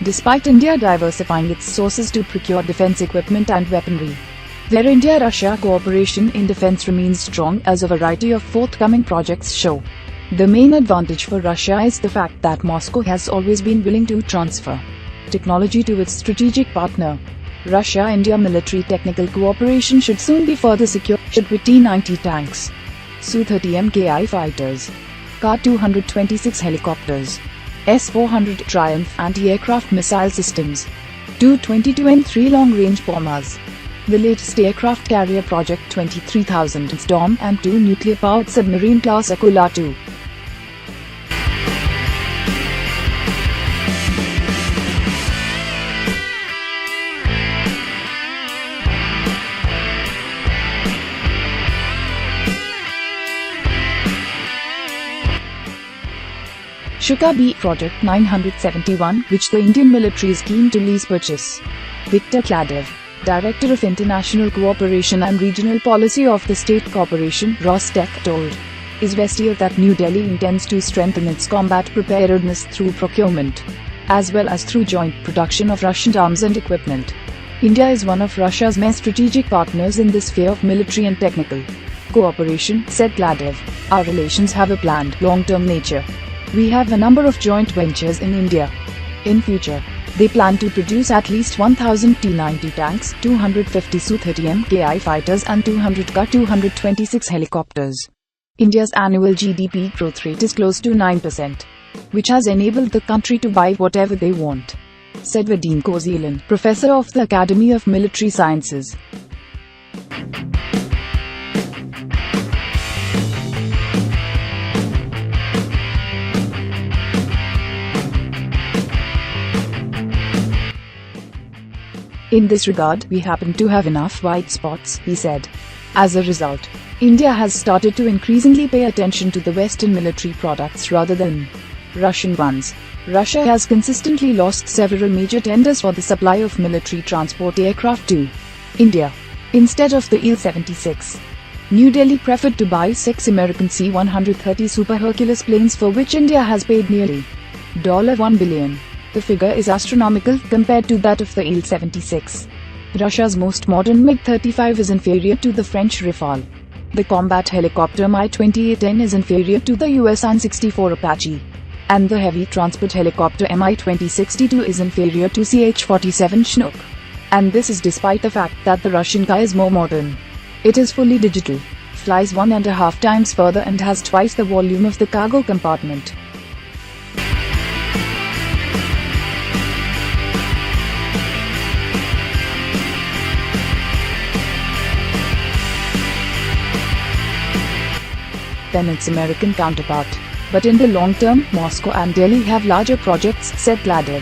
despite India diversifying its sources to procure defense equipment and weaponry. Their India-Russia cooperation in defense remains strong, as a variety of forthcoming projects show. The main advantage for Russia is the fact that Moscow has always been willing to transfer technology to its strategic partner. Russia-India military technical cooperation should soon be further secured with T-90 tanks, Su-30 MKI fighters, Ka-226 helicopters, S-400 Triumph anti-aircraft missile systems, Tu-22 and 3 long-range bombers, the latest aircraft carrier project 23,000 Storm and 2 nuclear-powered submarine class Akula 2. Shuka-B Project 971, which the Indian military is keen to lease purchase. Viktor Kladev, Director of International Cooperation and Regional Policy of the State Corporation, Rostec, told Izvestia that New Delhi intends to strengthen its combat preparedness through procurement, as well as through joint production of Russian arms and equipment. India is one of Russia's main strategic partners in this sphere of military and technical cooperation, said Kladev. Our relations have a planned, long-term nature. We have a number of joint ventures in India. In future, they plan to produce at least 1,000 T-90 tanks, 250 Su-30 MKI fighters and 200 Ka-226 helicopters. India's annual GDP growth rate is close to 9%, which has enabled the country to buy whatever they want, said Vadim Kozylin, professor of the Academy of Military Sciences. In this regard, we happen to have enough white spots, he said. As a result, India has started to increasingly pay attention to the Western military products rather than Russian ones. Russia has consistently lost several major tenders for the supply of military transport aircraft to India, instead of the Il-76. New Delhi preferred to buy 6 American C-130 Super Hercules planes, for which India has paid nearly $1 billion. The figure is astronomical compared to that of the Il-76. Russia's most modern MiG-35 is inferior to the French Rafale. The combat helicopter Mi-28N is inferior to the US An-64 Apache. And the heavy transport helicopter Mi-2062 is inferior to CH-47 Chinook. And this is despite the fact that the Russian Ka is more modern. It is fully digital, flies 1.5 times further and has twice the volume of the cargo compartment. Than its American counterpart. But in the long term, Moscow and Delhi have larger projects, said Kladev.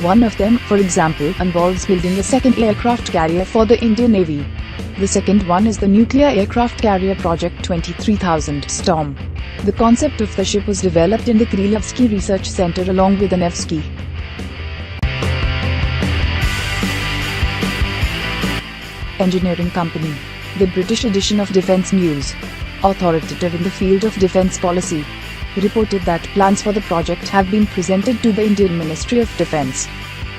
One of them, for example, involves building a second aircraft carrier for the Indian Navy. The second one is the nuclear aircraft carrier project 23,000 Storm. The concept of the ship was developed in the Krylovsky Research Center along with the Nevsky Engineering Company. The British edition of Defence News, authoritative in the field of defence policy, reported that plans for the project have been presented to the Indian Ministry of Defence.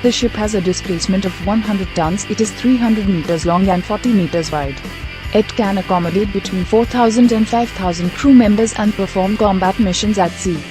The ship has a displacement of 100 tons, it is 300 meters long and 40 meters wide. It can accommodate between 4,000 and 5,000 crew members and perform combat missions at sea.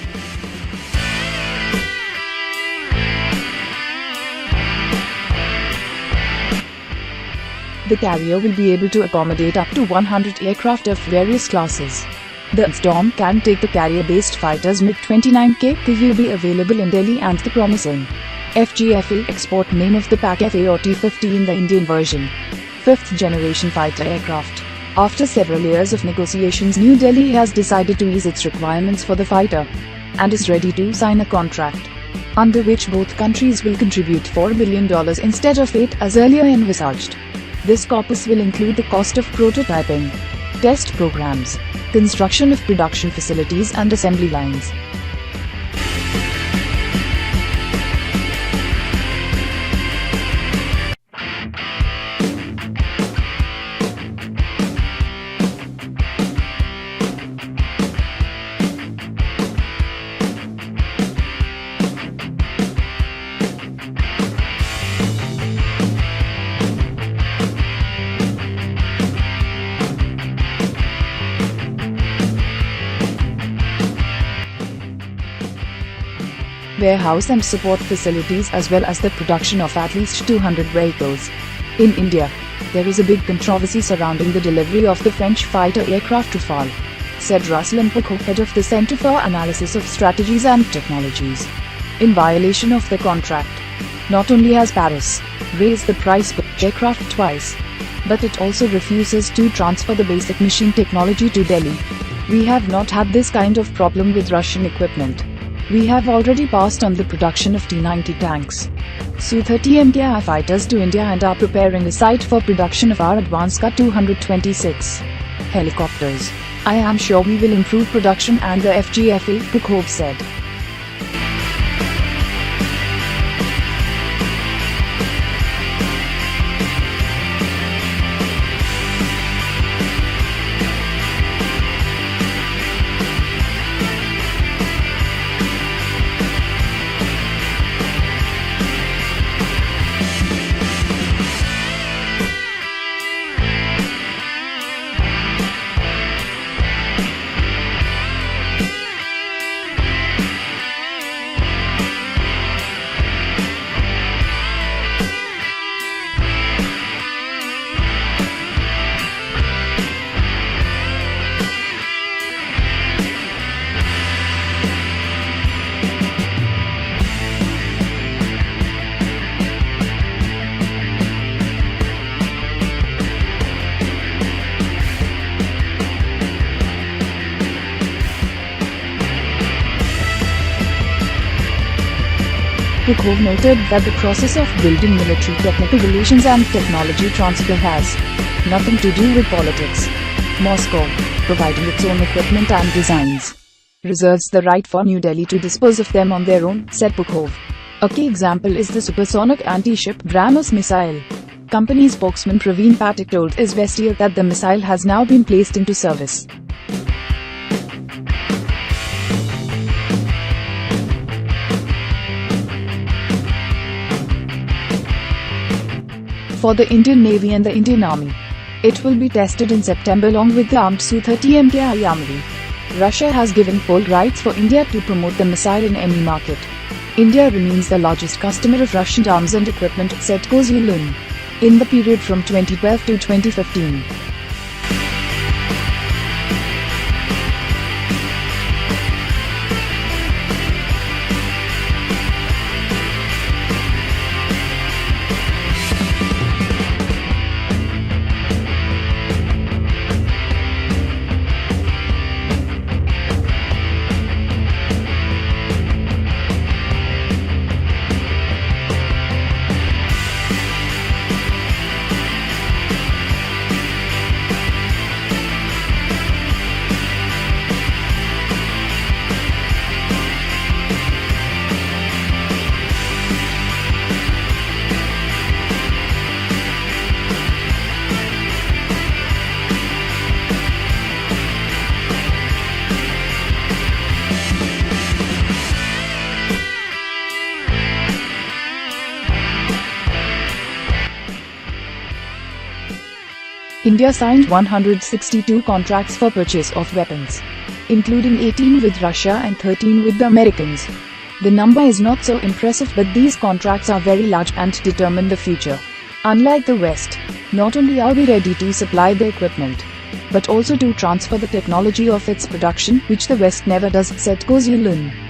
The carrier will be able to accommodate up to 100 aircraft of various classes. The Storm can take the carrier-based fighters MiG-29K. They will be available in Delhi and the promising FGFA export name of the PAK-FA or T-50 in the Indian version. 5th generation fighter aircraft. After several years of negotiations, New Delhi has decided to ease its requirements for the fighter and is ready to sign a contract under which both countries will contribute $4 billion instead of 8 as earlier envisaged. This corpus will include the cost of prototyping, test programs, construction of production facilities and assembly lines. warehouse and support facilities, as well as the production of at least 200 vehicles. In India, there is a big controversy surrounding the delivery of the French fighter aircraft Rafale, said Ruslan Pukov, head of the Center for Analysis of Strategies and Technologies. In violation of the contract, not only has Paris raised the price per aircraft twice, but it also refuses to transfer the basic machine technology to Delhi. We have not had this kind of problem with Russian equipment. We have already passed on the production of T-90 tanks, Su-30 MKI fighters to India, and are preparing a site for production of our advanced Ka-226 helicopters. I am sure we will improve production and the FGFA, Pukov said. Pukov noted that the process of building military technical relations and technology transfer has nothing to do with politics. Moscow, providing its own equipment and designs, reserves the right for New Delhi to dispose of them on their own, said Pukov. A key example is the supersonic anti-ship BrahMos missile. Company spokesman Praveen Pathak told Izvestia that the missile has now been placed into service. For the Indian Navy and the Indian Army, it will be tested in September along with the armed Su-30 MKI armory. Russia has given full rights for India to promote the missile in any market. India remains the largest customer of Russian arms and equipment, said Ko Zi-Lun, in the period from 2012 to 2015. India signed 162 contracts for purchase of weapons, including 18 with Russia and 13 with the Americans. The number is not so impressive, but these contracts are very large and determine the future. Unlike the West, not only are we ready to supply the equipment, but also to transfer the technology of its production, which the West never does, said Ko Zi-Lun.